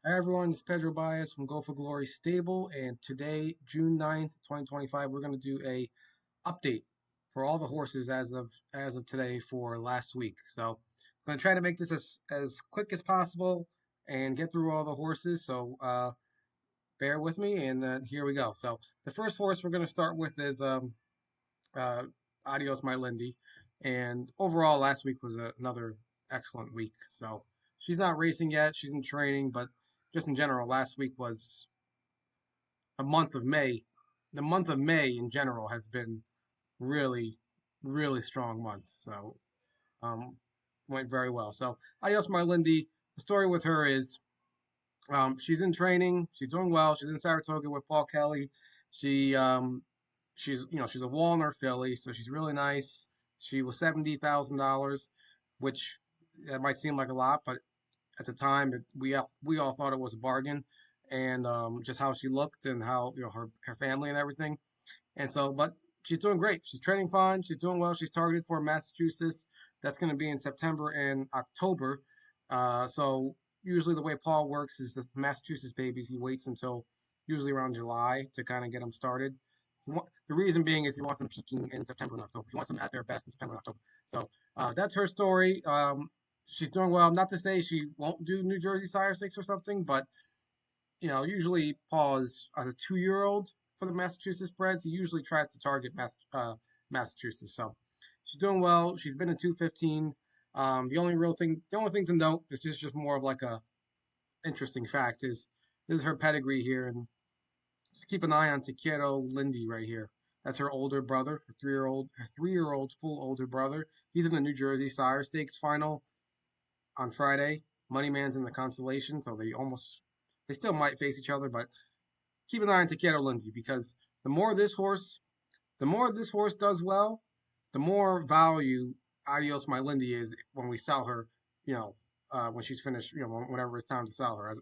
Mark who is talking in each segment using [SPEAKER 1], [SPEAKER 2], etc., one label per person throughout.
[SPEAKER 1] Hi everyone, it's Pedro Bias from Go for Glory Stable, and today, June 9th, 2025, we're going to do a update for all the horses as of today for last week. So I'm going to try to make this as quick as possible and get through all the horses. So bear with me, and here we go. So the first horse we're going to start with is uh, Adios My Lindy, and overall last week was another excellent week. So she's not racing yet; she's in training, but just in general, last week was a month of May. The month of May in general has been really, really strong month. So um, went very well. So Adios My Lindy. The story with her is she's in training. She's doing well. She's in Saratoga with Paul Kelly. She she's a Walner filly, so she's really nice. She was $70,000, which that might seem like a lot, but at the time we all thought it was a bargain, and just how she looked and how her family and everything. And so, but she's doing great. She's training fine. She's doing well. She's targeted for Massachusetts. That's going to be in September and October. So usually the way Paul works is the Massachusetts babies. He waits until usually around July to kind of get them started. The reason being is he wants them peaking in September and October. He wants them at their best in September and October. So that's her story. She's doing well. Not to say she won't do New Jersey Sire Stakes or something, but usually Paul is as a 2-year-old for the Massachusetts breds. He usually tries to target Massachusetts. So she's doing well. She's been in 215. The only thing to note, is just more of like a interesting fact is this is her pedigree here, and just keep an eye on Takedo Lindy right here. That's her older brother, her 3-year old full older brother. He's in the New Jersey Sire Stakes final on Friday. Moneyman's in the consolation, so they still might face each other, but keep an eye on Takedo Lindsay because the more this horse, the more this horse does well, the more value Adios My Lindy is when we sell her. When she's finished. Whenever it's time to sell her.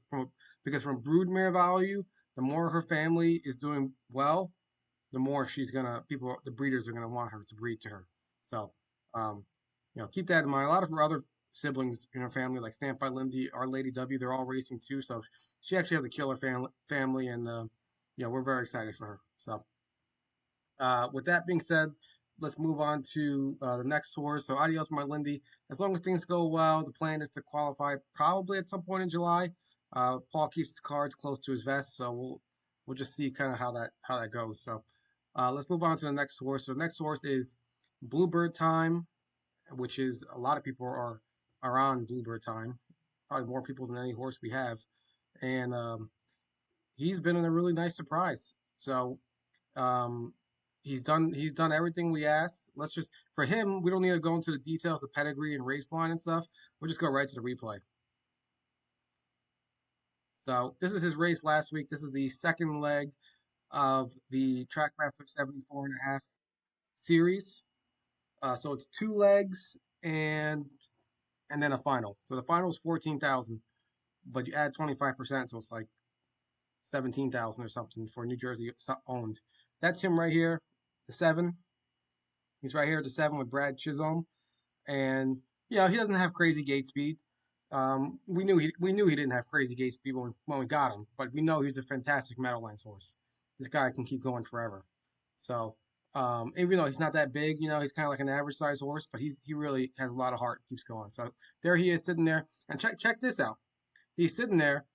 [SPEAKER 1] Because from broodmare value, the more her family is doing well, the more the breeders are gonna want her to breed to her. So, um, keep that in mind. A lot of her other siblings in her family, like Stamped by Lindy, Our Lady W, they're all racing too. So she actually has a killer family, and we're very excited for her. So, with that being said, let's move on to the next horse. So, Adios My Lindy. As long as things go well, the plan is to qualify probably at some point in July. Paul keeps his cards close to his vest, so we'll just see kind of how that goes. So, let's move on to the next horse. So, the next horse is Bluebird Time, which is a lot of people are on Bluebird Time, probably more people than any horse we have, and he's been a really nice surprise. So um, he's done everything we asked. Let's just for him, we don't need to go into the details of pedigree and race line and stuff. We'll just go right to the replay. So this is his race last week. This is the second leg of the Trackmaster 74 and a half series. So it's 2 legs and then a final. So the final is 14,000, but you add 25%, so it's like 17,000 or something for New Jersey owned. That's him right here, the 7. He's right here at the 7 with Brad Chisholm, and he doesn't have crazy gate speed. We knew he didn't have crazy gate speed when we got him, but we know he's a fantastic Meadowlands horse. This guy can keep going forever. So even though he's not that big, he's kind of like an average size horse, but he really has a lot of heart, keeps going. So there he is sitting there, and check this out. He's sitting there,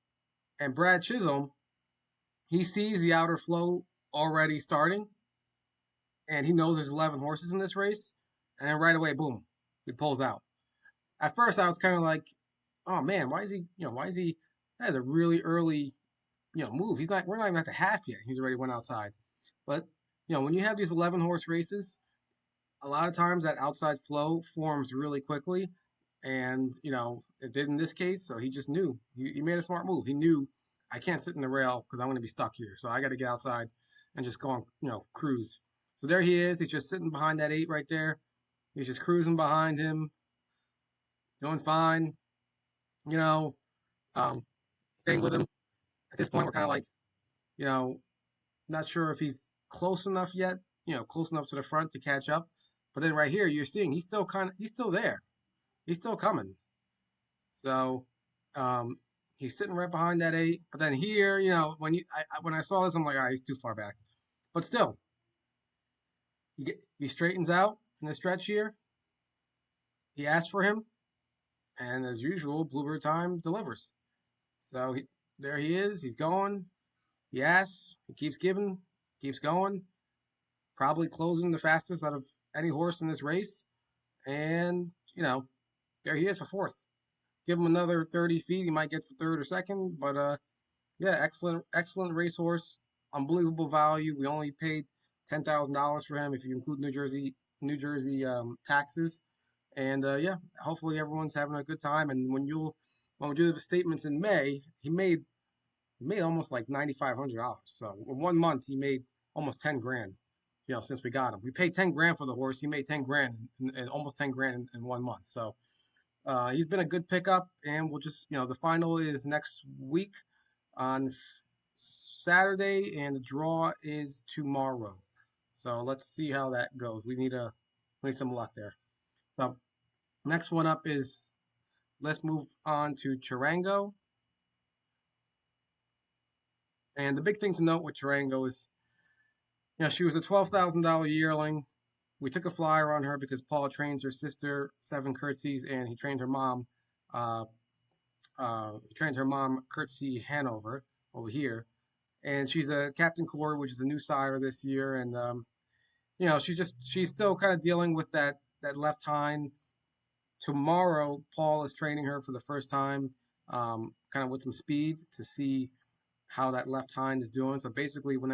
[SPEAKER 1] and Brad Chisholm, he sees the outer flow already starting, and he knows there's 11 horses in this race, and then right away, boom, he pulls out. At first, I was kind of like, oh man, why is he? That is a really early, move. We're not even at the half yet. He's already went outside. But when you have these 11 horse races, a lot of times that outside flow forms really quickly, and it did in this case. So he just knew. He made a smart move. He knew I can't sit in the rail because I'm going to be stuck here. So I got to get outside and just go on, cruise. So there he is. He's just sitting behind that 8 right there. He's just cruising behind him, doing fine. You know, um, staying with him. At this point, we're kind of like, you know, not sure if he's close enough yet. Close enough to the front to catch up. But then right here, you're seeing he's still there. He's still coming. So, um, He's sitting right behind that 8. But then here, when I saw this, I'm like, all right, he's too far back. But still, he straightens out in the stretch here. He asks for him, and as usual, Bluebird Time delivers. So there he is. He's going. He asks. He keeps giving. Keeps going. Probably closing the fastest out of any horse in this race. And there he is for fourth. Give him another 30 feet. He might get for third or second. But yeah, excellent racehorse. Unbelievable value. We only paid $10,000 for him if you include New Jersey taxes. And yeah, hopefully everyone's having a good time. And when we do the statements in May, he made almost like $9,500. So in 1 month he made almost 10 grand. Since we got him, we paid 10 grand for the horse. He made 10 grand and almost 10 grand in 1 month. So he's been a good pickup, and we'll just the final is next week on Saturday, and the draw is tomorrow. So let's see how that goes. We need some luck there. So next one up is let's move on to Chirango. And the big thing to note with Chirango is, she was a $12,000 yearling. We took a flyer on her because Paul trains her sister, Seven Curtsies, and he trained her mom. Uh, he trained her mom, Curtsy Hanover, over here. And she's a Captain Cord, which is a new sire this year. And she's still kind of dealing with that left hind. Tomorrow, Paul is training her for the first time, kind of with some speed to see how that left hind is doing. So basically, when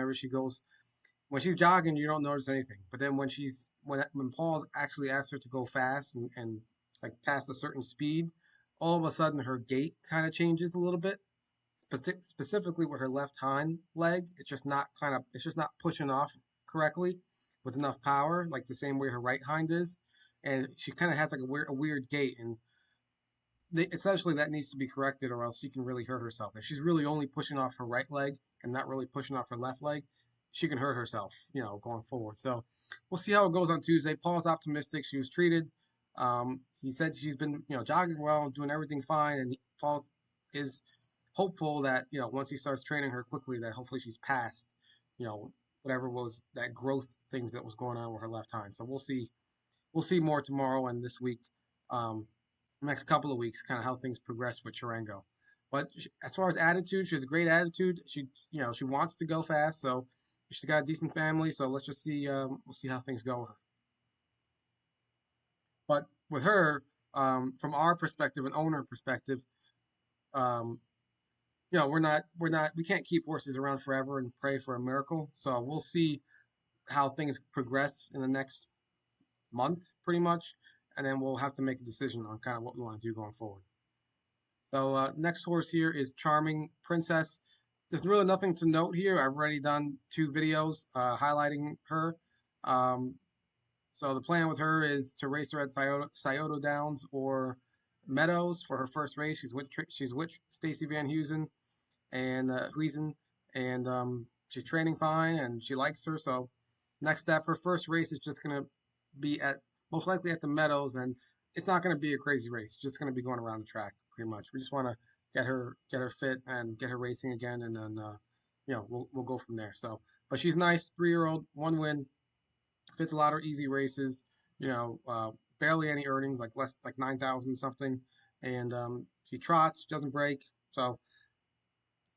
[SPEAKER 1] she's jogging, you don't notice anything. But then when Paul actually asks her to go fast and like past a certain speed, all of a sudden her gait kind of changes a little bit. Specifically with her left hind leg, it's just not pushing off correctly with enough power, like the same way her right hind is, and she kind of has like a weird gait, and essentially that needs to be corrected, or else she can really hurt herself. If she's really only pushing off her right leg and not really pushing off her left leg, she can hurt herself, going forward. So we'll see how it goes on Tuesday. Paul's optimistic. She was treated. He said she's been, jogging well, doing everything fine, and Paul is hopeful that once he starts training her quickly, that hopefully she's past, whatever was that growth things that was going on with her left hind. So we'll see more tomorrow and this week. Next couple of weeks, kind of how things progress with Chirango. But as far as attitude, she has a great attitude. She wants to go fast, so she's got a decent family. So let's just see. We'll see how things go with her. But with her, from our perspective, an owner perspective, um, we can't keep horses around forever and pray for a miracle. So we'll see how things progress in the next month, pretty much, and then we'll have to make a decision on kind of what we want to do going forward. So next horse here is Charming Princess. There's really nothing to note here. I've already done 2 videos highlighting her. Um, so the plan with her is to race her at Scioto Downs or Meadows for her first race. She's with Stacy Van Heusen and Huizen, and she's training fine and she likes her. So next step, her first race is just gonna be at most likely at the Meadows, and it's not gonna be a crazy race. It's just gonna be going around the track pretty much. We just want to get her fit and get her racing again, and then we'll go from there. So, but she's nice, 3-year-old, 1 win, fits a lot of easy races. Barely any earnings, like less like 9,000 something, and she trots, doesn't break. So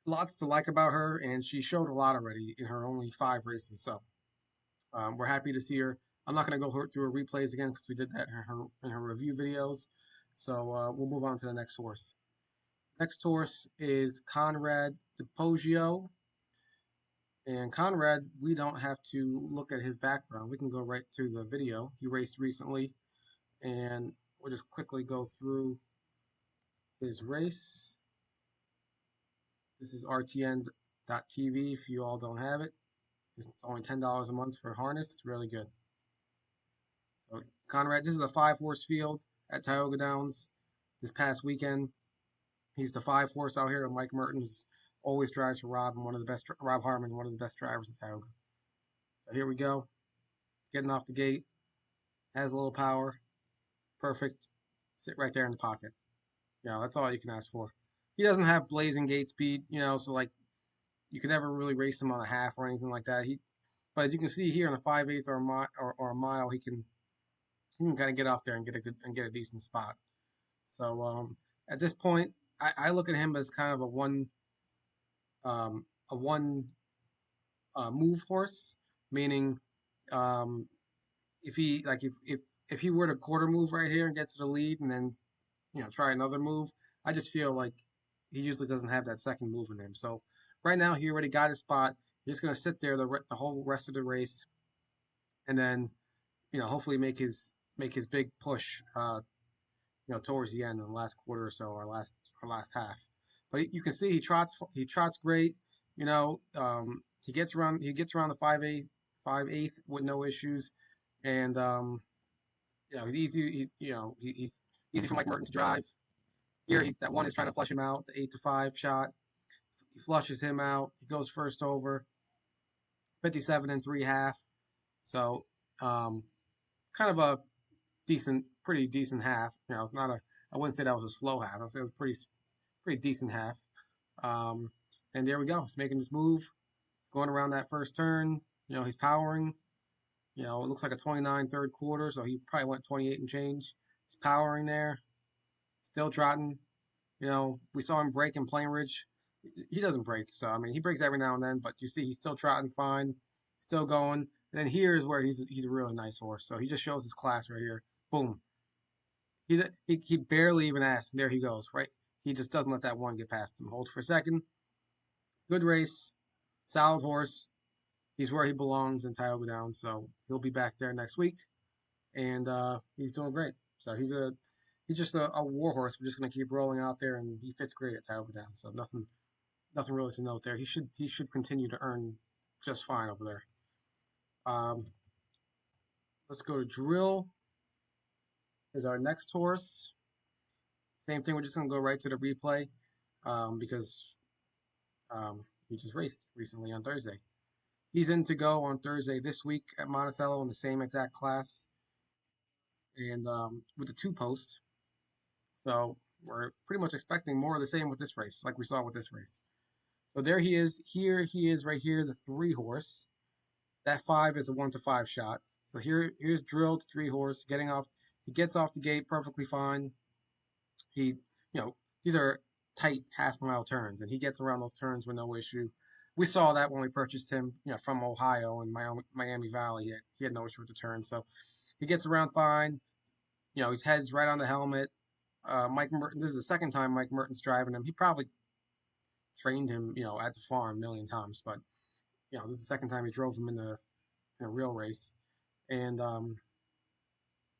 [SPEAKER 1] lots to like about her, and she showed a lot already in her only 5 races. So we're happy to see her. I'm not going to go through her replays again because we did that in her review videos. So we'll move on to the next horse. Next horse is Conrad DePoggio. And Conrad, we don't have to look at his background. We can go right to the video. He raced recently, and we'll just quickly go through his race. This is RTN.TV if you all don't have it. It's only $10 a month for harness. It's really good. So Conrad, this is a 5-horse field at Tioga Downs this past weekend. He's the 5-horse out here, and Mike Mertens always drives for Rob, and Rob Harmon, one of the best drivers in Tioga. So here we go, getting off the gate, has a little power, perfect, sit right there in the pocket. That's all you can ask for. he doesn't have blazing gate speed, so like you could never really race him on a half or anything like that. But as you can see here in a 5/8 or a mile or a mile, he can kind of get off there and get a decent spot. So at this point, I look at him as kind of a one move horse, meaning um, if he like if he were to quarter move right here and get to the lead and then try another move, I just feel like he usually doesn't have that second move in him. So right now he already got his spot. He's just gonna sit there the whole rest of the race, and then hopefully make his big push towards the end in the last quarter or so, or last half. But you can see he trots great. He gets around the 5/8 with no issues, and he's easy. He's easy for Mike Merton to drive. Here he's that one is trying to flush him out, the 8-5 shot. He flushes him out. He goes first over, 57 and 3/2. So um, kind of a pretty decent half. It's not a. I wouldn't say that was a slow half. I'd say it was pretty decent half. Um, and there we go. He's making his move, going around that first turn. He's powering. It looks like a 29 third quarter, so he probably went 28 and change. He's powering there, still trotting. We saw him break in Plain Ridge. He doesn't break, so I mean he breaks every now and then, but you see he's still trotting fine, still going. And then here is where he's a really nice horse. So he just shows his class right here. Boom. He barely even asked. And there he goes. Right. He just doesn't let that one get past him. Holds for a second. Good race. Solid horse. He's where he belongs in Tioga Downs. So he'll be back there next week, and he's doing great. So he's just a war horse. We're just gonna keep rolling out there, and he fits great at Tioga Downs. So nothing really to note there. He should continue to earn just fine over there. Um, let's go to Drill. Is our next horse. Same thing. We're just gonna go right to the replay because he just raced recently on Thursday. He's in to go on Thursday this week at Monticello in the same exact class and with the two post. So we're pretty much expecting more of the same with this race, like we saw with this race. So there he is. Here he is right here, the 3 horse. That 5 is a 1-5 shot. So here's drilled 3 horse getting off. He gets off the gate perfectly fine. These are tight half-mile turns, and he gets around those turns with no issue. We saw that when we purchased him, from Ohio and Miami Valley. He had no issue with the turn, so he gets around fine. His head's right on the helmet. Mike Merton. This is the second time Mike Merton's driving him. He probably trained him, at the farm a million times, but this is the second time he drove him in a real race, and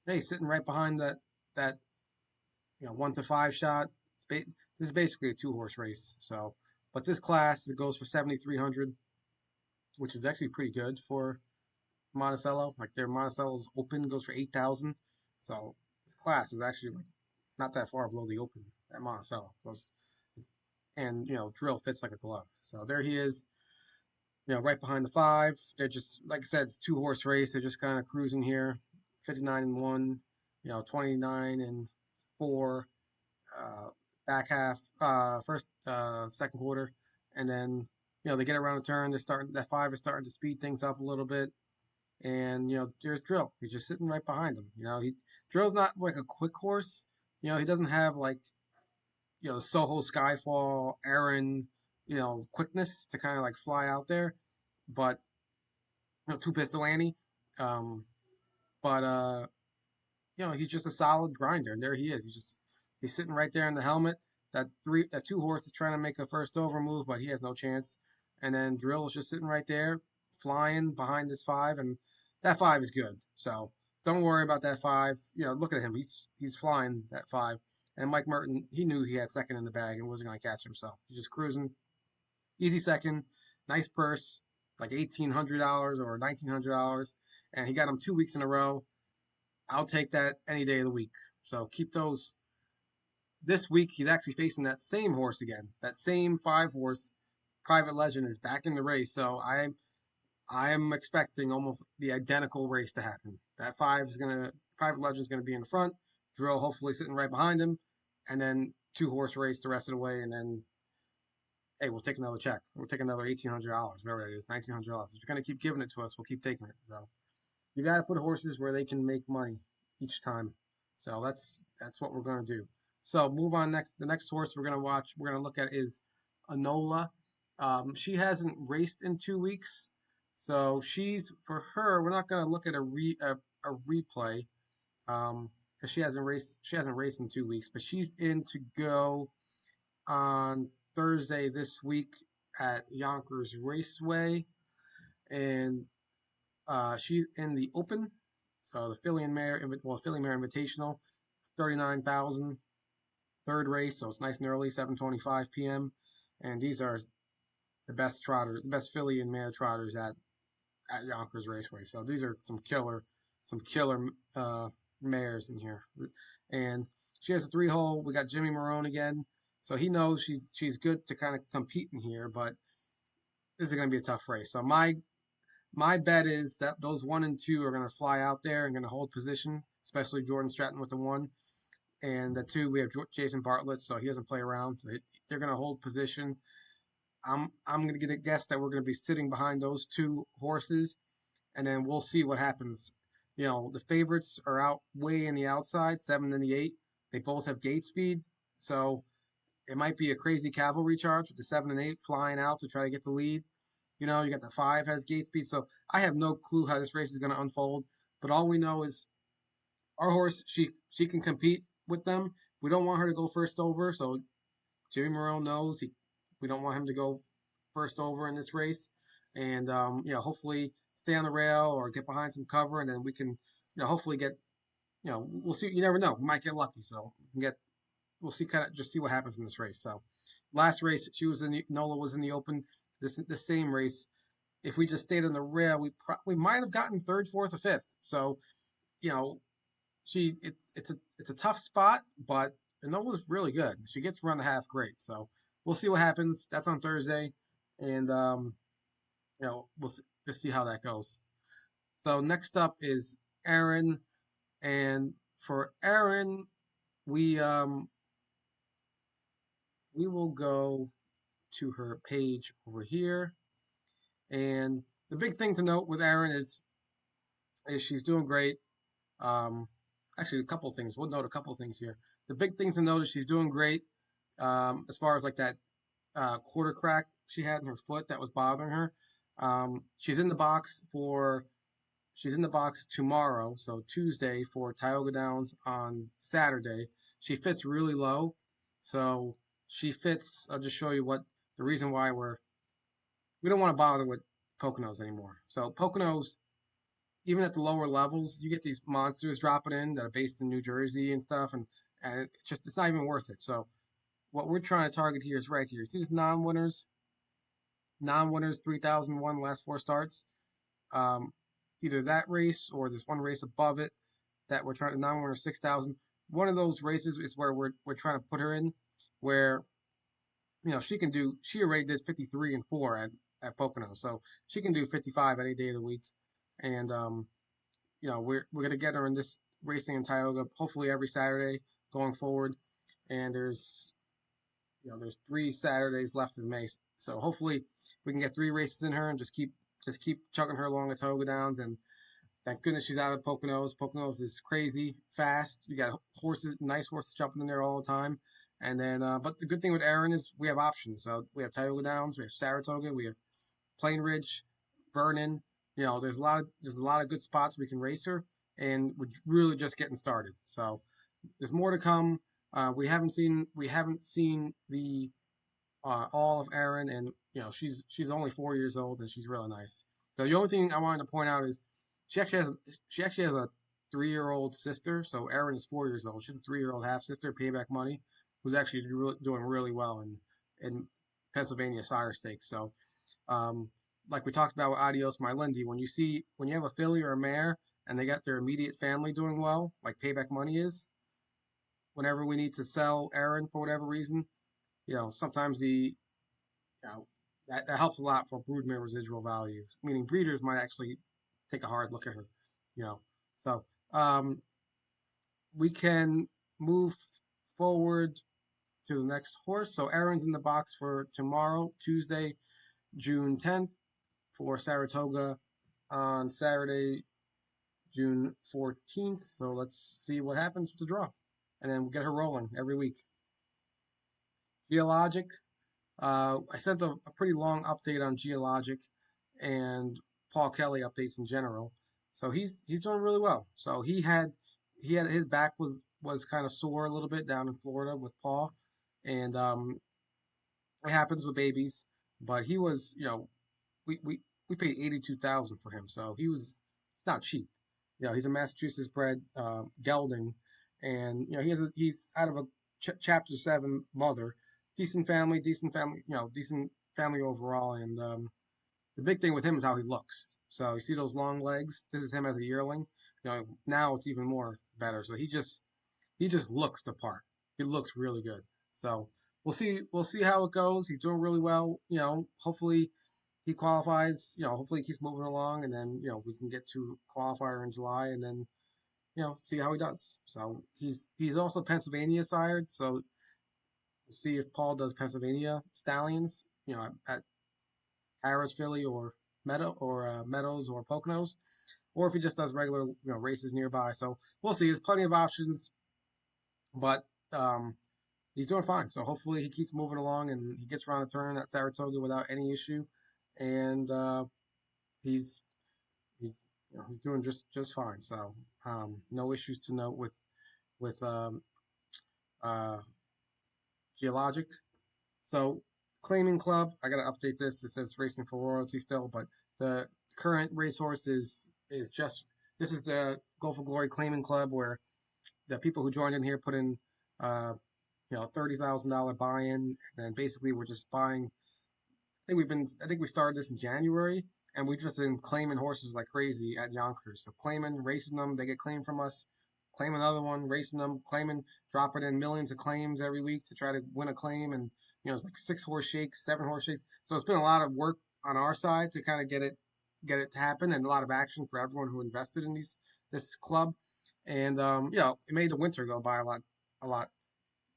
[SPEAKER 1] yeah, he's sitting right behind that 1-5 shot. This is basically a 2 horse race. So, but this class it goes for 7,300, which is actually pretty good for Monticello. Like their Monticello's open goes for 8,000. So this class is actually like not that far below the open at Monticello. So and drill fits like a glove. So there he is. Right behind the 5. They're just like I said, it's 2 horse race. They're just kind of cruising here. 59 and 1. 29 and 4. Back half, second quarter, and then they get around the turn. They're starting that 5 is starting to speed things up a little bit, and there's Drill. He's just sitting right behind him. Drill's not like a quick horse. He doesn't have like Soho Skyfall, Aaron, quickness to kind of like fly out there, but Two Pistol Annie, um, but he's just a solid grinder, and there he is. He's sitting right there in the helmet. That 2 horse is trying to make a first over move, but he has no chance. And then Drill is just sitting right there, flying behind this 5, and that 5 is good. So don't worry about that 5. Look at him. He's flying that 5. And Mike Merton, he knew he had second in the bag and wasn't going to catch him. So he's just cruising. Easy second. Nice purse, like $1,800 or $1,900. And he got him 2 weeks in a row. I'll take that any day of the week. So keep those. This week, he's actually facing that same horse again. That same 5 horse. Private Legend is back in the race. So I am expecting almost the identical race to happen. That 5 is Private Legend is gonna be in the front. Drill hopefully sitting right behind him, and then two horse race the rest of the way, and then hey, we'll take another check. We'll take another $1,800, whatever it is, $1,900. If you're gonna keep giving it to us, we'll keep taking it. So you got to put horses where they can make money each time. So that's what we're gonna do. So move on next. The next horse we're gonna watch, we're gonna look at is Anola. She hasn't raced in 2 weeks, so she's for her. We're not gonna look at a replay because she hasn't raced. She hasn't raced in 2 weeks, but she's in to go on Thursday this week at Yonkers Raceway, and she's in the Open, so the Philly and Mare, Philly Mare Invitational, 39,000, third race, so it's nice and early, 7:25 p.m. And these are the best trotters, the best Philly and Mare trotters at Yonkers Raceway. So these are some killer mares in here, and she has a 3 hole. We got Jimmy Marone again, so he knows she's good to kind of compete in here, but this is going to be a tough race. So my bet is that those 1 and 2 are going to fly out there and going to hold position, especially Jordan Stratton with the 1. And the 2, we have Jason Bartlett, so he doesn't play around. So they're going to hold position. I'm going to get a guess that we're going to be sitting behind those 2 horses, and then we'll see what happens. The favorites are out way in the outside, 7 and the 8. They both have gate speed, so it might be a crazy cavalry charge with the 7 and 8 flying out to try to get the lead. You got the 5 has gate speed, so I have no clue how this race is going to unfold. But all we know is our horse, she can compete with them. We don't want her to go first over, so Jimmy Morrell knows we don't want him to go first over in this race, and hopefully stay on the rail or get behind some cover, and then we can hopefully get we'll see. You never know, we might get lucky, so we'll see just see what happens in this race. So last race Nola was in the Open. The same race. If we just stayed on the rail, we might have gotten third, fourth, or fifth. So you know it's a tough spot, but Nola's really good. She gets around the half great. So we'll see what happens. That's on Thursday, and we'll just see how that goes. So next up is Aaron, and for Aaron, we we will go to her page over here. And the big thing to note with Aaron is she's doing great. Um, Actually, a couple of things. We'll note a couple of things here. The big thing to note is she's doing great. As far as like that quarter crack she had in her foot that was bothering her. She's in the box tomorrow, so Tuesday for Tioga Downs on Saturday. She fits really low, so she fits. I'll just show you what the reason why we don't want to bother with Poconos anymore. So Poconos, even at the lower levels, you get these monsters dropping in that are based in New Jersey and stuff, and it's not even worth it. So what we're trying to target here is right here. See these non-winners 3,001 last 4 starts. Um, Either that race or there's one race above it that we're trying to non-winner 6,000. One of those races is where we're trying to put her in, where she already did 53 and 4 at Pocono, so she can do 55 any day of the week, and we're gonna get her in this racing in Tioga hopefully every Saturday going forward, and there's 3 Saturdays left in May, so hopefully we can get 3 races in her and just keep chugging her along at Tioga Downs, and thank goodness she's out of Poconos. Poconos is crazy fast. You got nice horses jumping in there all the time. And then, but the good thing with Aaron is we have options. So we have Tioga Downs, we have Saratoga, we have Plain Ridge, Vernon. There's a lot of good spots we can race her, and we're really just getting started. So there's more to come. We haven't seen the all of Erin, and she's only 4 years old, and she's really nice. So the only thing I wanted to point out is she actually has a 3-year-old sister. So Erin is 4 years old. She's a 3-year-old half sister, Payback Money, who's actually doing really well in Pennsylvania Sire Stakes. So like we talked about with Adios My Lindy, when you have a filly or a mare and they got their immediate family doing well, like Payback Money is, whenever we need to sell Erin for whatever reason, sometimes that helps a lot for broodmare residual values, meaning breeders might actually take a hard look at her, you know. So we can move forward to the next horse. So Aaron's in the box for tomorrow, Tuesday, June 10th, for Saratoga on Saturday, June 14th. So let's see what happens with the draw. And then we'll get her rolling every week. Geologic. I sent a pretty long update on Geologic and Paul Kelly updates in general. So he's doing really well. So he had his back was kind of sore a little bit down in Florida with Paul, and it happens with babies. But he was, we we we paid 82,000 for him, so he was not cheap. He's a Massachusetts bred gelding, and he's out of a Chapter 7 mother, decent family, decent family overall, and the big thing with him is how he looks. So you see those long legs. This is him as a yearling. Now it's even more better. So he just looks the part. He looks really good. So we'll see how it goes. He's doing really well. Hopefully he qualifies. Hopefully he keeps moving along, and then we can get to qualifier in July, and then see how he does. So he's also Pennsylvania sired. So we'll see if Paul does Pennsylvania stallions. At Harris, Philly, or Meadows or Poconos, or if he just does regular races nearby. So we'll see. There's plenty of options, but he's doing fine. So hopefully he keeps moving along and he gets around the turn at Saratoga without any issue, and he's he's doing just fine. So no issues to note with uh, Geologic. So Claiming Club, I gotta update this. It says Racing for Royalty still, but the current racehorse is just this is the Go for Glory Claiming Club where the people who joined in here put in uh, $30,000 buy-in, and then basically we're just buying. I think we started this in January, and we've just been claiming horses like crazy at Yonkers. So claiming, racing them, they get claimed from us. Claim another one, racing them, claiming, dropping in millions of claims every week to try to win a claim, and it's like 6 horse shakes, 7 horse shakes. So it's been a lot of work on our side to kind of get it to happen, and a lot of action for everyone who invested in this club. And it made the winter go by a lot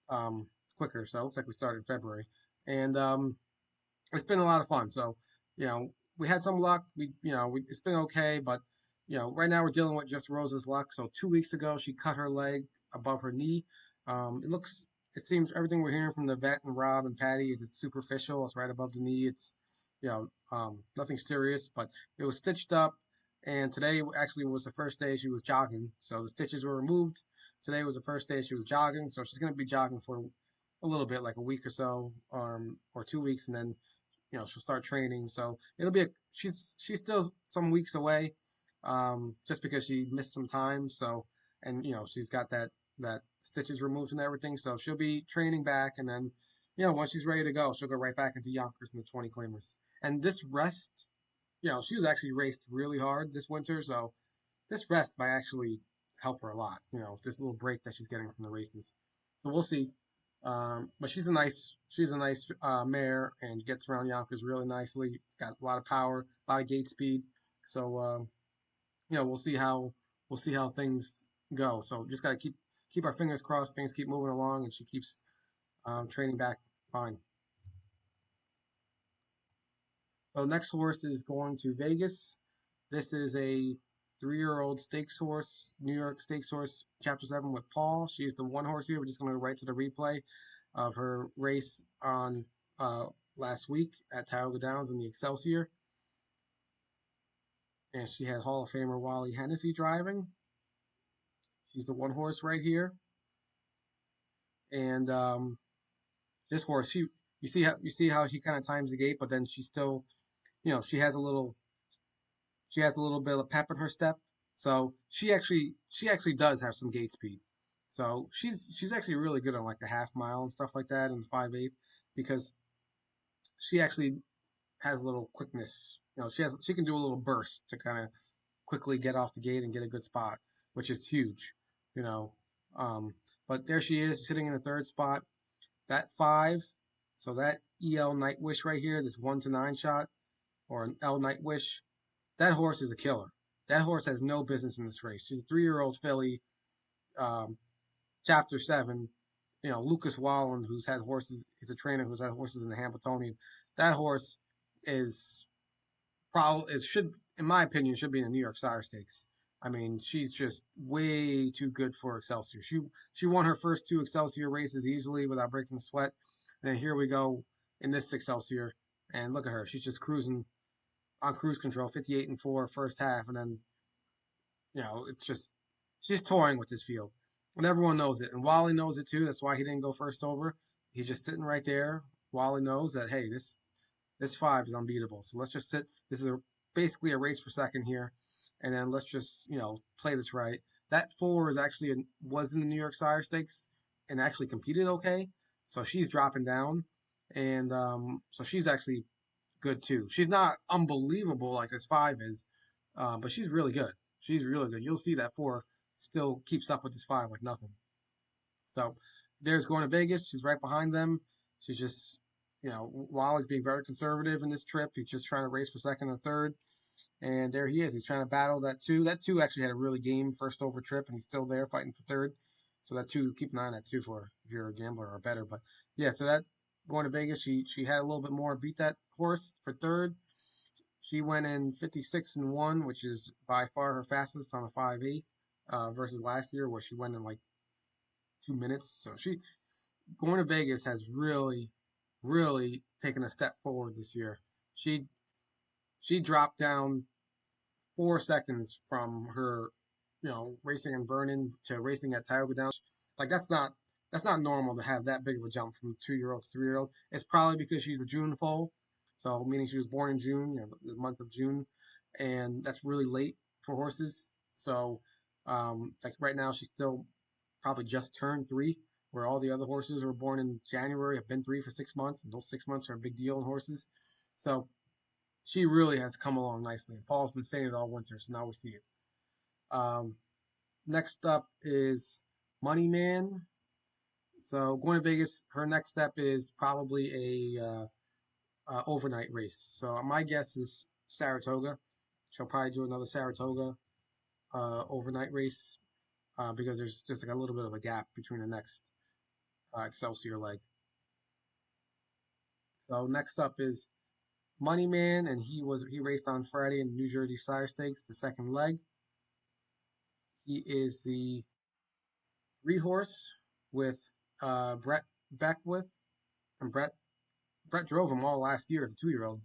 [SPEAKER 1] um, quicker. So it looks like we started in February, and it's been a lot of fun. So, we had some luck. It's been okay, but right now we're dealing with just Rose's luck. So 2 weeks ago, she cut her leg above her knee. It seems everything we're hearing from the vet and Rob and Patty is it's superficial. It's right above the knee. It's, nothing serious, but it was stitched up. And today actually was the first day she was jogging. So the stitches were removed. Today was the first day she was jogging. So she's going to be jogging for a little bit, like a week or so, or 2 weeks, and then she'll start training. So it'll be she's still some weeks away, just because she missed some time. So, and she's got that stitches removed and everything. So she'll be training back, and then once she's ready to go, she'll go right back into Yonkers in the 20 claimers. And this rest, she was actually raced really hard this winter, so this rest might actually help her a lot. This little break that she's getting from the races. So we'll see. But she's a nice mare and gets around Yonkers really nicely. Got a lot of power, a lot of gate speed. So we'll see how things go. So just gotta keep our fingers crossed. Things keep moving along, and she keeps training back fine. So next horse is going to Vegas. This is a 3-year-old stakes horse, New York stakes horse, Chapter 7 with Paul. She's the one horse here. We're just going to go right to the replay of her race on uh, last week at Tioga Downs in the Excelsior. And she had Hall of Famer Wally Hennessy driving. She's the one horse right here. And this horse, you see how she kind of times the gate, but then she still, she has a little bit of pep in her step. So she actually does have some gate speed. So she's actually really good on like the half mile and stuff like that and the 5/8 because she actually has a little quickness. She can do a little burst to kind of quickly get off the gate and get a good spot, which is huge. You know, um, but there she is sitting in the third spot. That 5, so that EL Nightwish right here, this 1 to 9 shot or an L Nightwish, that horse is a killer. That horse has no business in this race. She's a 3-year-old filly, um, Chapter 7. Lucas Wallen, who's had horses, he's a trainer who's had horses in the Hambletonian. That horse is probably it should, in my opinion, should be in the New York Sire Stakes. I mean, she's just way too good for Excelsior. She won her first two Excelsior races easily without breaking a sweat, and then here we go in this Excelsior, and look at her. She's just cruising on cruise control, 58-4 first half, and then it's just she's toying with this field, and everyone knows it, and Wally knows it too. That's why he didn't go first over. He's just sitting right there. Wally knows that hey, this five is unbeatable. So let's just sit. This is basically a race for second here, and then let's just play this right. That four is actually was in the New York Sire Stakes and actually competed okay. So she's dropping down, and so she's actually good too. She's not unbelievable like this five is, but she's really good. She's really good. You'll see that four still keeps up with this five like nothing. So there's going to Vegas. She's right behind them. She's just, Wally's being very conservative in this trip. He's just trying to race for second or third. And there he is. He's trying to battle that two. That two actually had a really game first over trip, and he's still there fighting for third. So that two, keep an eye on that too for if you're a gambler or better. But yeah, so that going to Vegas, she had a little bit more, beat that horse for third. She went in 56-1, which is by far her fastest on a 5/8 versus last year where she went in like 2 minutes. So she going to Vegas has really, really taken a step forward this year. She she dropped down 4 seconds from her, racing in Vernon to racing at Tioga Downs. Like that's not normal to have that big of a jump from 2-year-old to 3-year-old. It's probably because she's a June foal, so meaning she was born in June, the month of June, and that's really late for horses. So, like right now, she's still probably just turned 3, where all the other horses who were born in January have been 3 for 6 months, and those 6 months are a big deal in horses. So she really has come along nicely. Paul's been saying it all winter, so now we see it. Um, Next up is Money Man. So going to Vegas, her next step is probably a overnight race. So my guess is Saratoga. She'll probably do another Saratoga overnight race because there's just like a little bit of a gap between the next Excelsior leg. So next up is Money Man, and he raced on Friday in the New Jersey Sire Stakes, the second leg. He is the 3 horse with Brett Beckwith, and Brett drove him all last year as a 2-year-old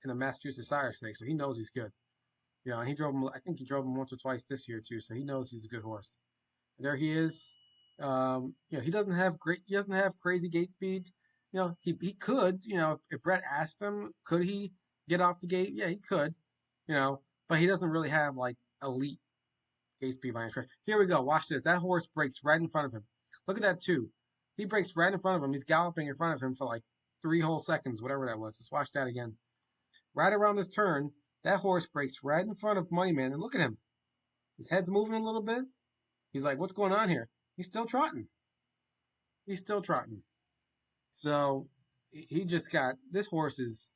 [SPEAKER 1] in the Massachusetts Sire Stakes, so he knows he's good. And he drove him. I think he drove him once or twice this year too, so he knows he's a good horse. And there he is. He doesn't have crazy gate speed. He could. If Brett asked him, could he get off the gate? Yeah, he could. But he doesn't really have like elite gate speed by any stretch. Here we go. Watch this. That horse breaks right in front of him. Look at that too. He breaks right in front of him. He's galloping in front of him for like 3 whole seconds, whatever that was. Let's watch that again. Right around this turn, that horse breaks right in front of Moneyman, and look at him. His head's moving a little bit. He's like, "What's going on here?" He's still trotting. He's still trotting. So he just got this horse is,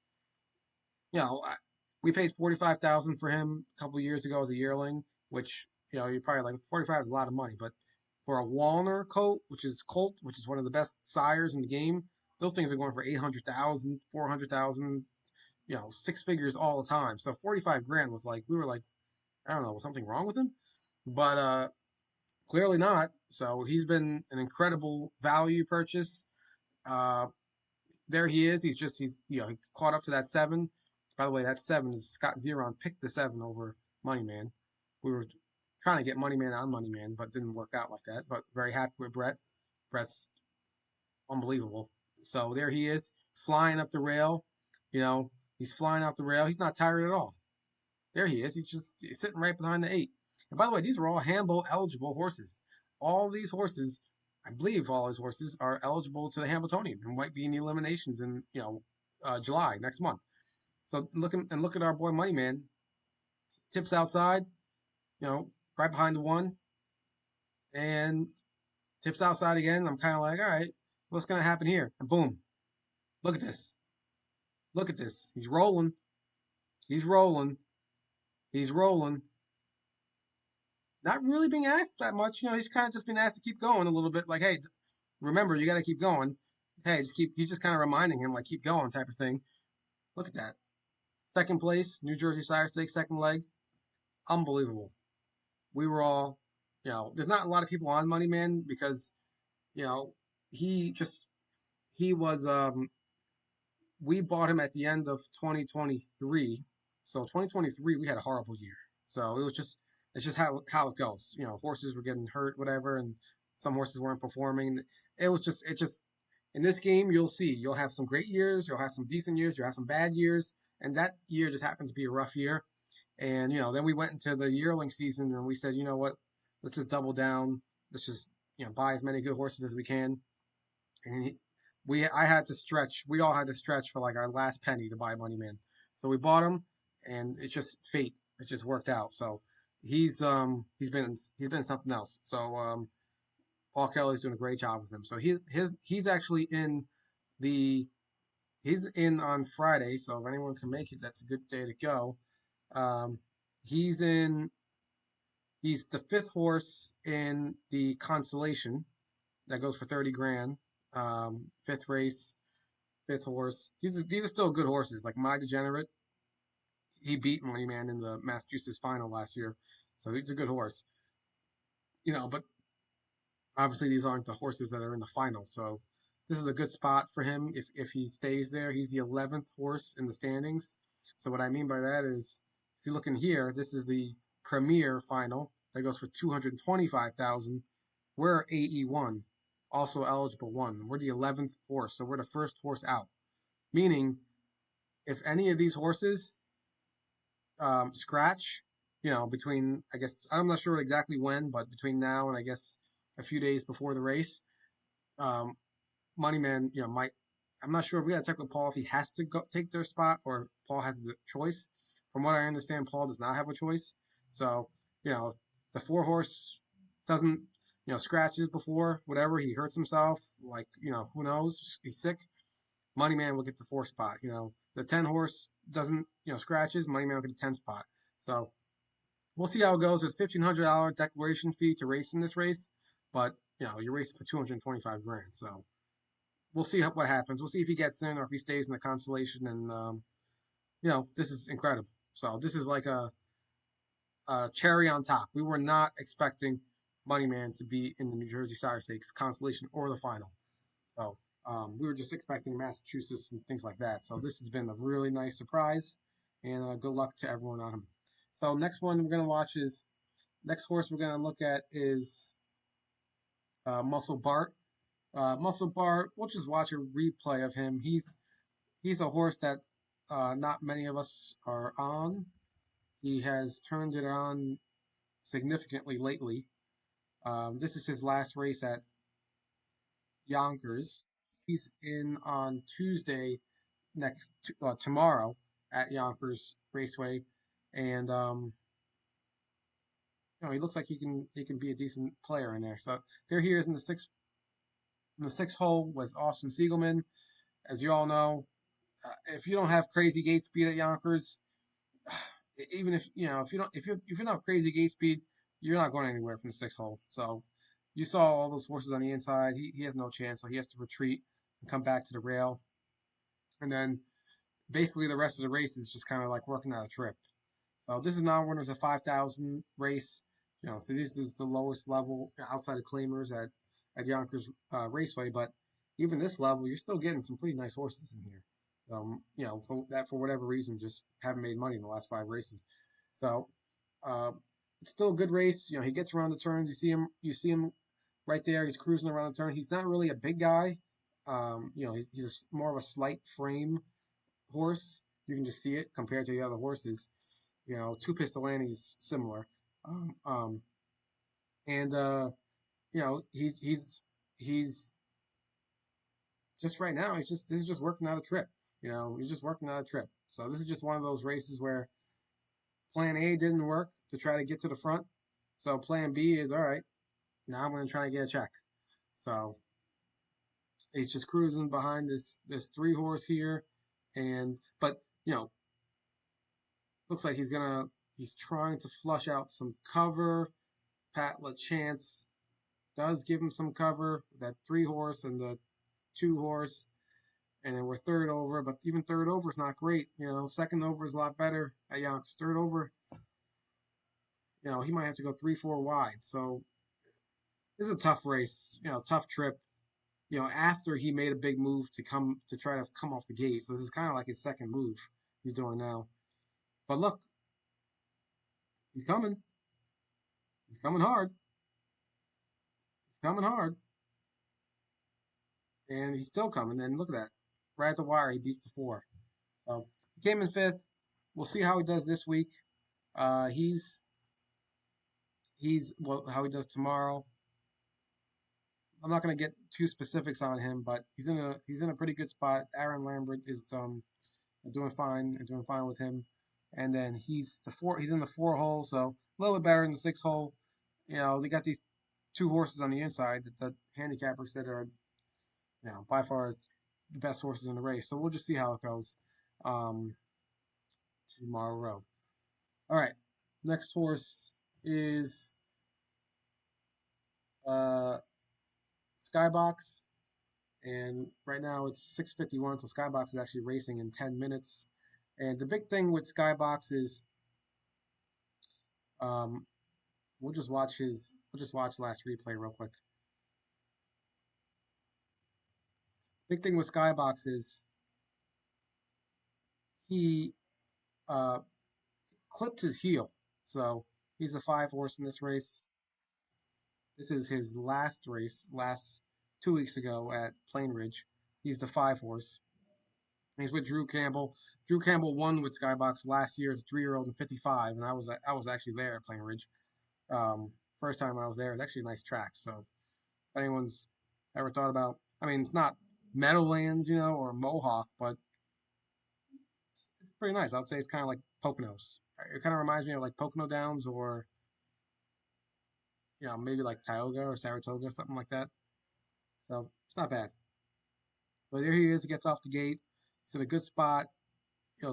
[SPEAKER 1] we paid 45,000 for him a couple years ago as a yearling, which you're probably like 45 is a lot of money, but for a Walner colt, which is one of the best sires in the game, those things are going for 800,000, 400,000, 6 figures all the time. So 45 grand was like we were like, I don't know, was something wrong with him? But clearly not. So he's been an incredible value purchase. Uh, there he is. He caught up to that 7. By the way, that 7 is Scott Zeron picked the 7 over Moneyman. We were trying to get Moneyman on Moneyman, but didn't work out like that. But very happy with Brett. Brett's unbelievable. So there he is, flying up the rail. He's flying off the rail. He's not tired at all. There he is. He's sitting right behind the 8. And by the way, these are all Hambo eligible horses. All these horses, I believe all these horses are eligible to the Hambletonian and might be in the eliminations in July next month. So look at our boy Moneyman. Tips outside, right behind the 1, and tips outside again. I'm kind of like, all right, what's gonna happen here? And boom, look at this. Look at this. He's rolling. He's rolling. He's rolling. Not really being asked that much. He's kind of just been asked to keep going a little bit. Like, hey, remember, you got to keep going. Hey, just keep. He's just kind of reminding him like keep going type of thing. Look at that. Second place, New Jersey Sire Stakes, second leg. Unbelievable. We were all, there's not a lot of people on Money Man because, you know, he just, he was, we bought him at the end of 2023. So 2023, we had a horrible year. So it's just how it goes. Horses were getting hurt, whatever, and some horses weren't performing. It just, in this game, you'll see, you'll have some great years, you'll have some decent years, you'll have some bad years, and that year just happened to be a rough year. And then we went into the yearling season and we said, you know what, let's just double down. Let's just buy as many good horses as we can. And I had to stretch. We all had to stretch for like our last penny to buy Money Man. So we bought him, and it's just fate. It just worked out. So he's been something else. So Paul Kelly's doing a great job with him. So he's actually in the he's in on Friday. So if anyone can make it, that's a good day to go. Um, he's in. He's the fifth horse in the consolation that goes for 30 grand. Fifth race, fifth horse. These are still good horses. Like My Degenerate, he beat Money Man in the Massachusetts final last year, so he's a good horse. But obviously these aren't the horses that are in the final. So this is a good spot for him if he stays there. He's the 11th horse in the standings. So what I mean by that is, if you look in here, this is the Premier final that goes for 225,000. We're AE1, also eligible one. We're the 11th horse, so we're the first horse out. Meaning, if any of these horses scratch, between, I guess, I'm not sure exactly when, but between now and I guess a few days before the race, um, Moneyman, might. I'm not sure. We got to check with Paul if he has to go take their spot or Paul has the choice. From what I understand, Paul does not have a choice. So, the four horse doesn't, scratches before, whatever, he hurts himself, like, who knows, he's sick. Moneyman will get the four spot. The 10 horse doesn't, scratches, Moneyman will get the 10 spot. So we'll see how it goes. It's $1,500 declaration fee to race in this race, but you're racing for 225 grand. So we'll see what happens. We'll see if he gets in or if he stays in the constellation. And this is incredible. So this is like a cherry on top. We were not expecting Moneyman to be in the New Jersey Sire Stakes constellation or the final. So we were just expecting Massachusetts and things like that. So this has been a really nice surprise, and good luck to everyone on him. So next one we're gonna watch is next horse we're gonna look at is Muscle Bart. Muscle Bart. We'll just watch a replay of him. He's a horse that not many of us are on. He has turned it on significantly lately. This is his last race at Yonkers. He's in on Tuesday tomorrow at Yonkers Raceway, and he looks like he can be a decent player in there. So there he is in the sixth hole with Austin Siegelman. As you all know, if you don't have crazy gate speed at Yonkers, even if you don't have crazy gate speed, you're not going anywhere from the sixth hole. So you saw all those horses on the inside. He has no chance, so he has to retreat and come back to the rail. And then basically the rest of the race is just kind of like working out a trip. So this is non-winners a 5,000 race. So this is the lowest level outside of claimers at Yonkers Raceway. But even this level, you're still getting some pretty nice horses in here. For whatever reason, just haven't made money in the last five races. So uh, it's still a good race. He gets around the turns. You see him right there. He's cruising around the turn. He's not really a big guy. He's more of a slight frame horse. You can just see it compared to the other horses. Two Pistol Annie's similar. Um, um, and he's just right now. This is just working out a trip. He's just working out a trip. So this is just one of those races where Plan A didn't work to try to get to the front. So Plan B is all right. Now I'm going to try to get a check. So he's just cruising behind this three horse here, but looks like he's trying to flush out some cover. Pat LaChance does give him some cover, that 3 horse and the 2 horse, and then we're third over, but even third over is not great. Second over is a lot better at Yonkers. Third over, he might have to go 3, 4 wide. So this is a tough race, tough trip. After he made a big move to try to come off the gate. So this is kind of like his second move he's doing now. But look, he's coming. He's coming hard. He's coming hard. And he's still coming. And look at that. Right at the wire, he beats the 4. So he came in fifth. We'll see how he does this week. Uh, he's well, how he does tomorrow. I'm not going to get too specifics on him, but he's in a pretty good spot. Aaron Lambert is doing fine with him. And then he's in the 4 hole, so a little bit better than the 6 hole. They got these 2 horses on the inside that the handicappers that are by far the best horses in the race. So we'll just see how it goes um, tomorrow. All right, next horse is uh, Skybox, and right now it's 6:51. So Skybox is actually racing in 10 minutes. And the big thing with Skybox is um, we'll just watch last replay real quick. Big thing with Skybox is he uh, clipped his heel. So he's a 5 horse in this race. This is his last race, last 2 weeks ago at Plainridge. He's the 5 horse. He's with Drew Campbell. Drew Campbell won with Skybox last year as a 3-year-old in 55, and I was actually there at Plainridge. First time I was there. It's actually a nice track. So if anyone's ever thought about, I mean, it's not Meadowlands, or Mohawk, but it's pretty nice. I would say it's kind of like Poconos. It kind of reminds me of like Pocono Downs or maybe like Tioga or Saratoga, something like that. So it's not bad. But there he is. He gets off the gate. He's in a good spot.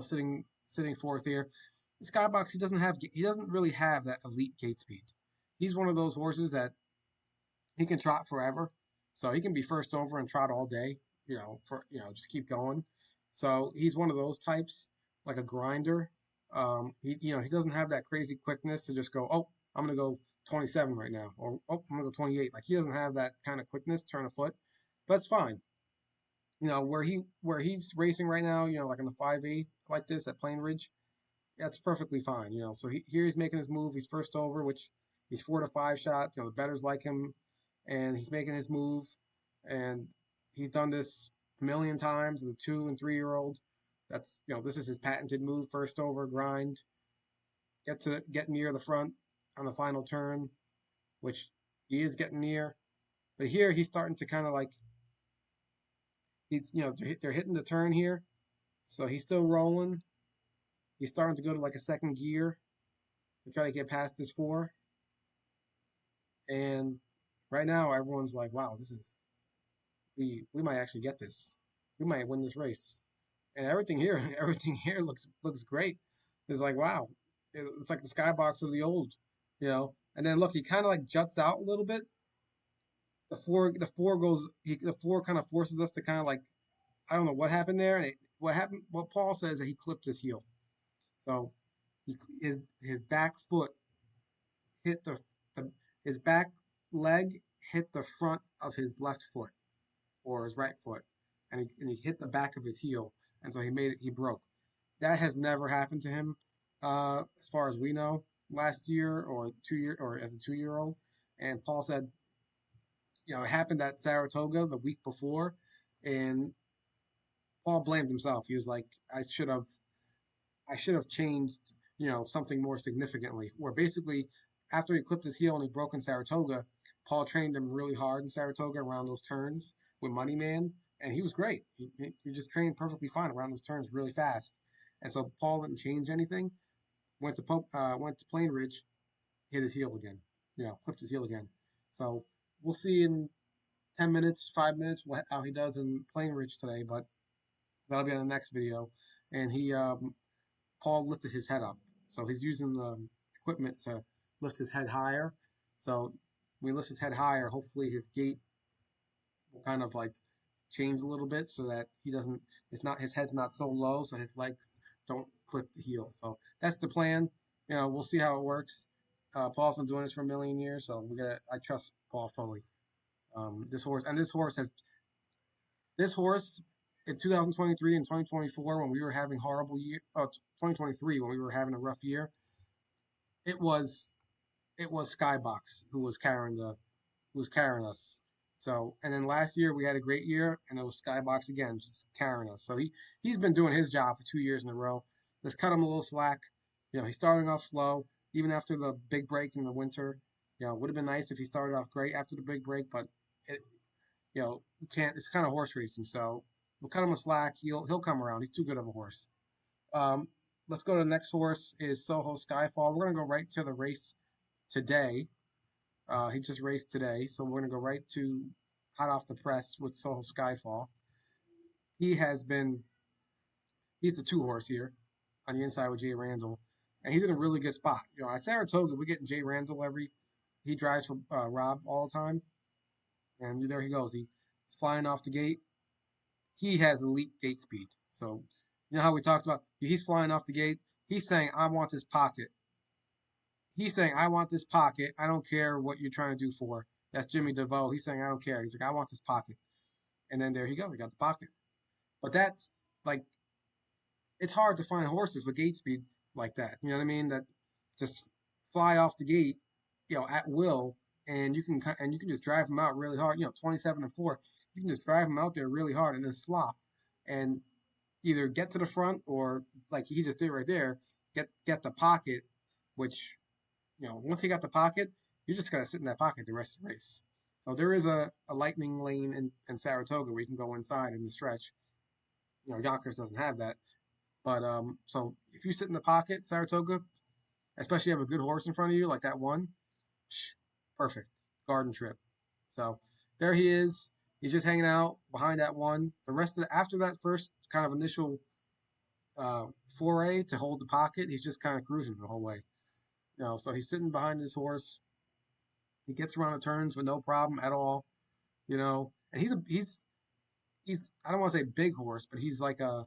[SPEAKER 1] Sitting fourth here. The Skybox, he doesn't really have that elite gate speed. He's one of those horses that he can trot forever. So he can be first over and trot all day, just keep going. So he's one of those types, like a grinder. He doesn't have that crazy quickness to just go, oh, I'm gonna go 27 right now, or oh, I'm gonna go 28. Like he doesn't have that kind of quickness, turn a foot, but it's fine. Where he's racing right now, like in the 5/8 like this at Plain Ridge, that's perfectly fine. So here he's making his move. He's first over, which he's 4-5 shot. The betters like him, and he's making his move. And he's done this a million times as a 2 and 3-year-old. This is his patented move: first over, grind, get near the front on the final turn, which he is getting near. But here he's starting to kind of like they're hitting the turn here, so he's still rolling. He's starting to go to like a second gear to try to get past this 4. And right now, everyone's like, "Wow, we might actually get this. We might win this race." And everything here, everything here looks great. It's like, wow, it's like the skybox of the old, And then look, he kind of like juts out a little bit. The 4 kind of forces us to kind of like, I don't know what happened there. What happened? What Paul says that he clipped his heel. So his back foot hit the his back leg hit the front of his left foot or his right foot, and he hit the back of his heel, and so he broke. That has never happened to him, as far as we know, last year or 2 year or as a 2-year-old. And Paul said, it happened at Saratoga the week before, and Paul blamed himself. He was like, I should have changed, something more significantly. Where basically, after he clipped his heel and he broke in Saratoga, Paul trained him really hard in Saratoga around those turns with Money Man, and he was great. He just trained perfectly fine around those turns really fast. And so Paul didn't change anything. Went to Plain Ridge, hit his heel again. Clipped his heel again. So we'll see in 10 minutes, 5 minutes, how he does in Plain Ridge today. But that'll be on the next video. And Paul lifted his head up. So he's using the equipment to lift his head higher. So when he lifts his head higher, hopefully his gait will kind of like change a little bit so that he doesn't, it's not, his head's not so low, so his legs don't clip the heel. So that's the plan. We'll see how it works. Paul's been doing this for a million years, so I trust Paul fully. This horse in 2023 and 2024 when we were having horrible year, 2023 when we were having a rough year, it was it was Skybox who was carrying us. So, and then last year we had a great year, and it was Skybox again, just carrying us. So he's been doing his job for 2 years in a row. Let's cut him a little slack. He's starting off slow, even after the big break in the winter. It would have been nice if he started off great after the big break, but it, we can't. It's kind of horse racing, so we'll cut him a slack. He'll come around. He's too good of a horse. Um, let's go to the next horse is Soho Skyfall. We're gonna go right to the race today. He just raced today, so we're gonna go right to hot off the press with Soho Skyfall. He has been he's the two horse here on the inside with Jay Randall, and he's in a really good spot. At Saratoga, we're getting Jay Randall he drives for Rob all the time, and there he goes. He's flying off the gate. He has elite gate speed. So how we talked about he's flying off the gate. He's saying, I want this pocket. He's saying, I want this pocket. I don't care what you're trying to do for. That's Jimmy DeVoe. He's saying, I don't care. He's like, I want this pocket. And then there you go. He got the pocket. But that's like, it's hard to find horses with gate speed like that. You know what I mean? That just fly off the gate, at will, and you can just drive them out really hard. 27-4. You can just drive them out there really hard and then slop, and either get to the front or like he just did right there, get the pocket, which once he got the pocket, you just gotta sit in that pocket the rest of the race. So there is a lightning lane in Saratoga where you can go inside in the stretch. Yonkers doesn't have that. But so if you sit in the pocket, Saratoga, especially have a good horse in front of you, like that one, perfect. Garden trip. So there he is. He's just hanging out behind that one. The rest of after that first kind of initial foray to hold the pocket, he's just kind of cruising the whole way. So he's sitting behind his horse. He gets around the turns with no problem at all. And he's I don't want to say big horse, but he's a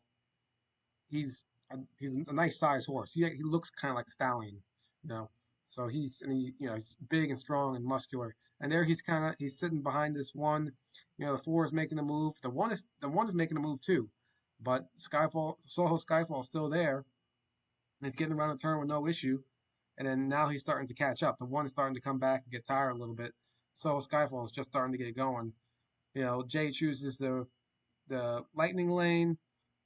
[SPEAKER 1] nice sized horse. He looks kind of like a stallion, you know. So he's big and strong and muscular. And there he's sitting behind this one. The four is making a move. The one is making a move too, but Soho Skyfall is still there. He's getting around the turn with no issue. And then now he's starting to catch up. The one is starting to come back and get tired a little bit. So Skyfall is just starting to get going. Jay chooses the lightning lane.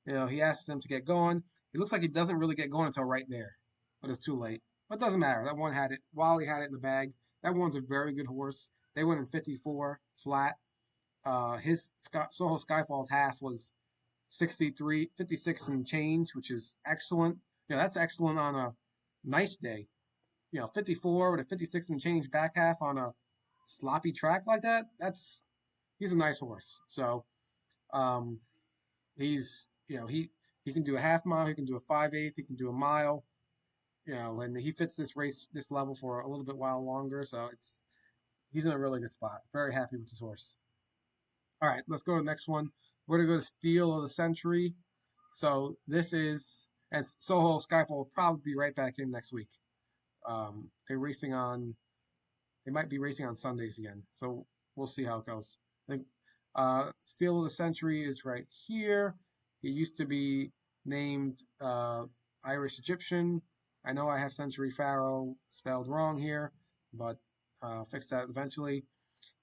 [SPEAKER 1] He asks them to get going. It looks like he doesn't really get going until right there, but it's too late. But it doesn't matter. That one had it. Wally had it in the bag. That one's a very good horse. They went in 54 flat. Soho Skyfall's half was 63, 56 and change, which is excellent. That's excellent on a nice day. 54 with a 56 and change back half on a sloppy track like that. He's a nice horse. So um, he can do a half mile, he can do a 5/8, he can do a mile. And he fits this level for a little bit while longer. So he's in a really good spot. Very happy with this horse. All right, let's go to the next one. We're gonna go to Steel of the Century. So this is and Soho Skyfall will probably be right back in next week. They're racing on. They might be racing on Sundays again. So we'll see how it goes. I think Steel of the Century is right here. He used to be named Irish Egyptian. I know I have Century Pharaoh spelled wrong here, but fix that eventually.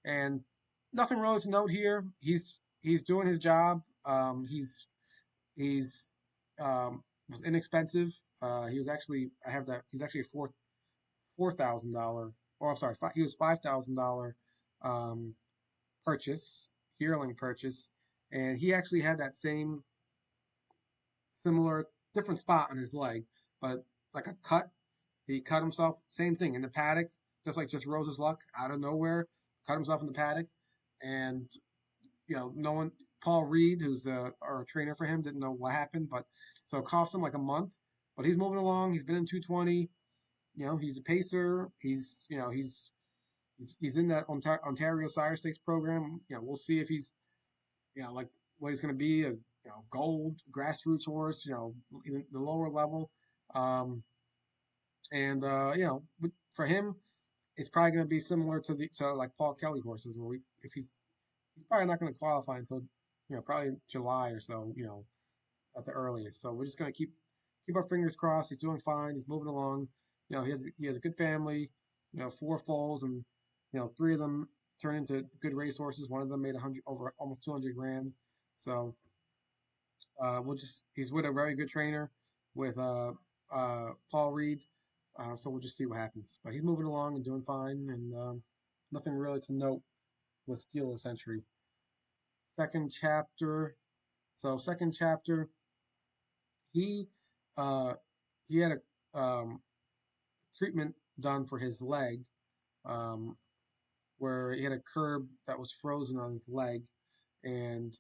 [SPEAKER 1] And nothing really to note here. He's doing his job. He's was inexpensive. He was actually I have that. He's actually a $4,000. Or I'm sorry, he was $5,000 um, purchase, yearling purchase, and he actually had that same similar different spot on his leg, but like a cut. He cut himself, same thing in the paddock, just Rose's Luck out of nowhere, cut himself in the paddock, and no one. Paul Reed, who's our trainer for him, didn't know what happened, but so it cost him like a month. But he's moving along. He's been in 220. He's a pacer. He's He's in that Ontario Sire Stakes program. We'll see if he's like what he's going to be, a gold grassroots horse, in the lower level. Um, and for him, it's probably going to be similar to the to like Paul Kelly horses, where if he's probably not going to qualify until probably July or so, at the earliest. So we're just going to keep our fingers crossed. He's doing fine. He's moving along. He has a good family. Four foals, and three of them turned into good racehorses. One of them made 100 over almost 200 grand. So he's with a very good trainer with Paul Reed. So we'll just see what happens. But he's moving along and doing fine, and nothing really to note with Steel of the Century. Second chapter. So second chapter, he uh, he had a treatment done for his leg, um, where he had a curb that was frozen on his leg, and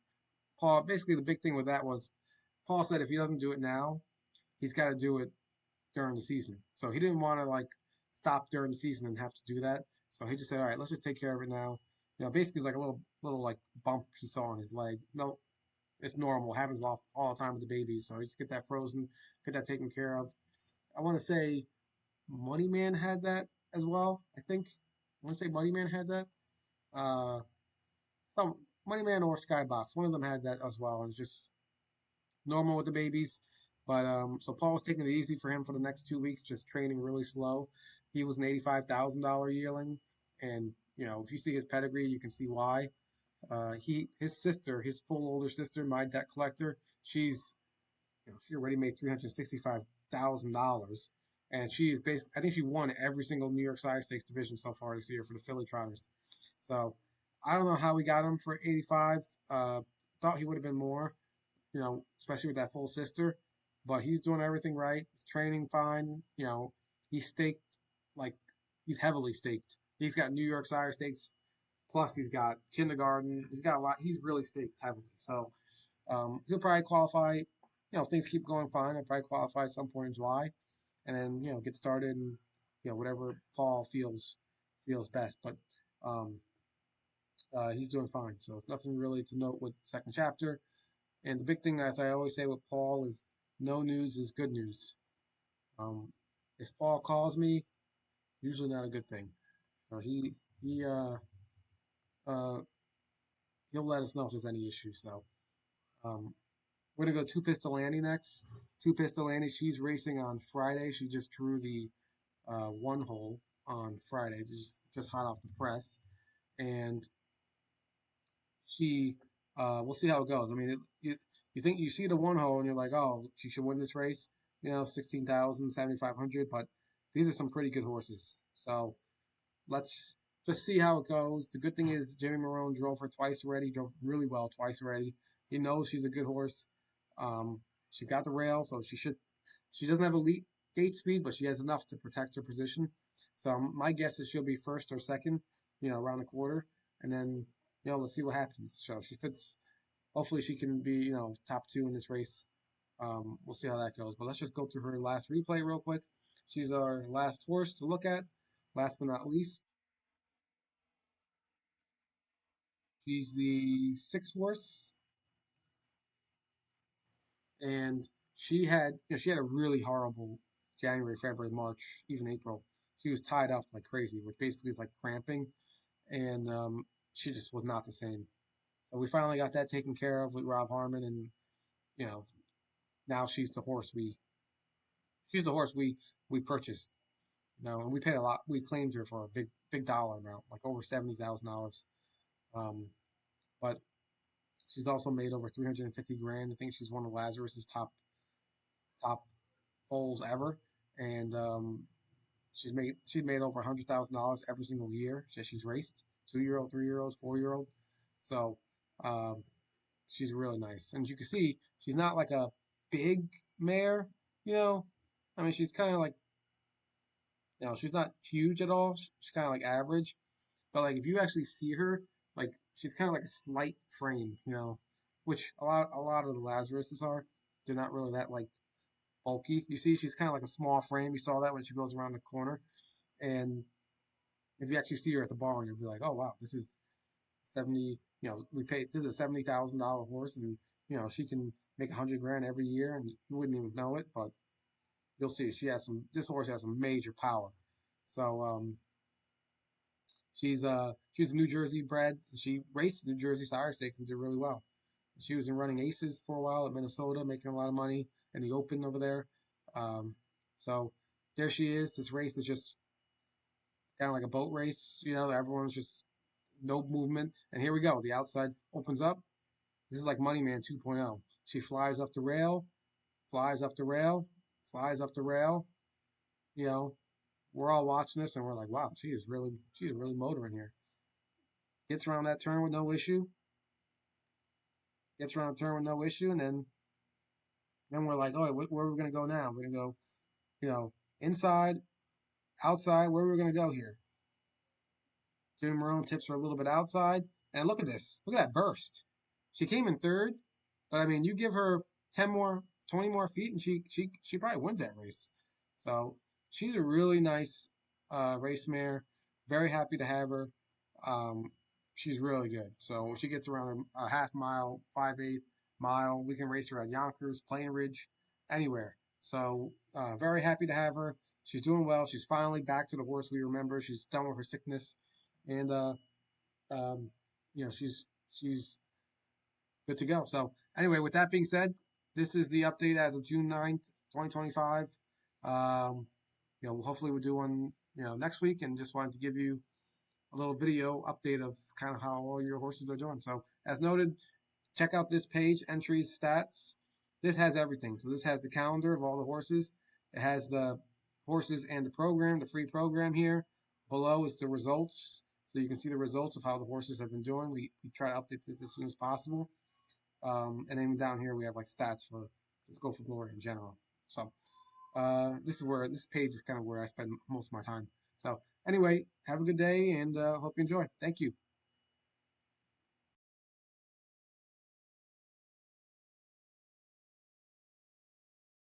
[SPEAKER 1] Paul basically the big thing with that was Paul said if he doesn't do it now, he's got to do it during the season. So he didn't want to like stop during the season and have to do that. So he just said, all right, let's just take care of it now. Basically it's like a little like bump he saw on his leg. No, it's normal. It happens all the time with the babies. So you just get that frozen, get that taken care of. I want to say Moneyman had that as well. I think I want to say Moneyman had that. Uh, some Moneyman or Skybox, one of them had that as well. And it's just normal with the babies. But so Paul was taking it easy for him for the next 2 weeks, just training really slow. He was an $85,000 yearling, and if you see his pedigree, you can see why. His sister, his full older sister, my debt collector, she already made $365,000, and she is based. I think she won every single New York Sire Stakes division so far this year for the Philly Trotters. So I don't know how we got him for 85. Thought he would have been more, especially with that full sister. But he's doing everything right. He's training fine. He's staked like he's heavily staked. He's got New York Sire Stakes. Plus, he's got kindergarten. He's got a lot. He's really staked heavily. So he'll probably qualify. If things keep going fine, he'll probably qualify at some point in July, and then get started and whatever Paul feels best. But um, he's doing fine. So it's nothing really to note with second chapter. And the big thing, as I always say with Paul, is no news is good news. Um, if Paul calls me, usually not a good thing. He uh, he'll let us know if there's any issues. So um, we're gonna go Two Pistol Annie next. Two Pistol Annie, she's racing on Friday. She just drew the one hole on Friday, just hot off the press, and she we'll see how it goes. I mean, you think you see the one hole and you're like, oh, she should win this race, 16,000, 7,500. But these are some pretty good horses. So let's just see how it goes. The good thing is Jimmy Marone drove her twice already, drove really well twice already. He knows she's a good horse. Um, she got the rail, so she doesn't have elite gate speed, but she has enough to protect her position. So my guess is she'll be first or second, around the quarter, and then let's see what happens. So she fits. Hopefully, she can be top two in this race. We'll see how that goes. But let's just go through her last replay real quick. She's our last horse to look at. Last but not least, she's the sixth horse, and she had a really horrible January, February, March, even April. She was tied up like crazy, which basically is like cramping, and she just was not the same. So we finally got that taken care of with Rob Harmon, and you know now she's the horse we purchased. And we paid a lot. We claimed her for a big dollar amount, like over $70,000. Um, but she's also made over 350 grand. I think she's one of Lazarus's top foals ever, and she's made over $100,000 every single year that she's raced. 2-year old, 3-year olds, 4-year old. So um, she's really nice, and you can see she's not like a big mare. You know, I mean she's kind of like she's not huge at all. She's kind of like average, but like if you actually see her, like she's kind of like a slight frame. Which a lot of the Lazaruses are. They're not really that like bulky. You see, she's kind of like a small frame. You saw that when she goes around the corner, and If you actually see her at the barn, you'll be like, oh wow, this is 70. You know, we paid this is a $70,000 horse, and you know she can make 100 grand every year, and you wouldn't even know it. But you'll see, she has some. This horse has some major power. So she's New Jersey bred. She raced New Jersey Sire Stakes and did really well. She was in running aces for a while at Minnesota, making a lot of money in the Open over there. Um, so there she is. This race is just kind of like a boat race. You know, everyone's just no movement. And here we go. The outside opens up. This is like Money Man 2.0. She flies up the rail, flies up the rail, flies up the rail. You know, we're all watching this and we're like, wow, she is really motoring here. Gets around that turn with no issue. Gets around the turn with no issue, and then we're like, oh, where are we gonna go now? We're gonna go, you know, inside, outside. Where are we gonna go here? Jimmy Marone tips her a little bit outside. And look at this. Look at that burst. She came in third, but I mean, you give her 10 more, 20 more feet, and she probably wins that race. So she's a really nice race mare. Very happy to have her. Um, she's really good. So when she gets around a half mile, 5/8 mile, we can race her at Yonkers, Plainridge, anywhere. So very happy to have her. She's doing well. She's finally back to the horse we remember. She's done with her sickness, and um, you know she's good to go. So anyway, with that being said, this is the update as of June 9th, 2025. Um, you know, hopefully we'll do one, you know, next week, and just wanted to give you a little video update of kind of how all your horses are doing. So as noted, check out this page, entries, stats. This has everything. So this has the calendar of all the horses. It has the horses and the program, the free program here. Below is the results. So you can see the results of how the horses have been doing. We try to update this as soon as possible. And then down here we have like stats for Let's Go for Glory in general. So this is where this page is kind of where I spend most of my time. So anyway, have a good day and hope you enjoy. Thank you.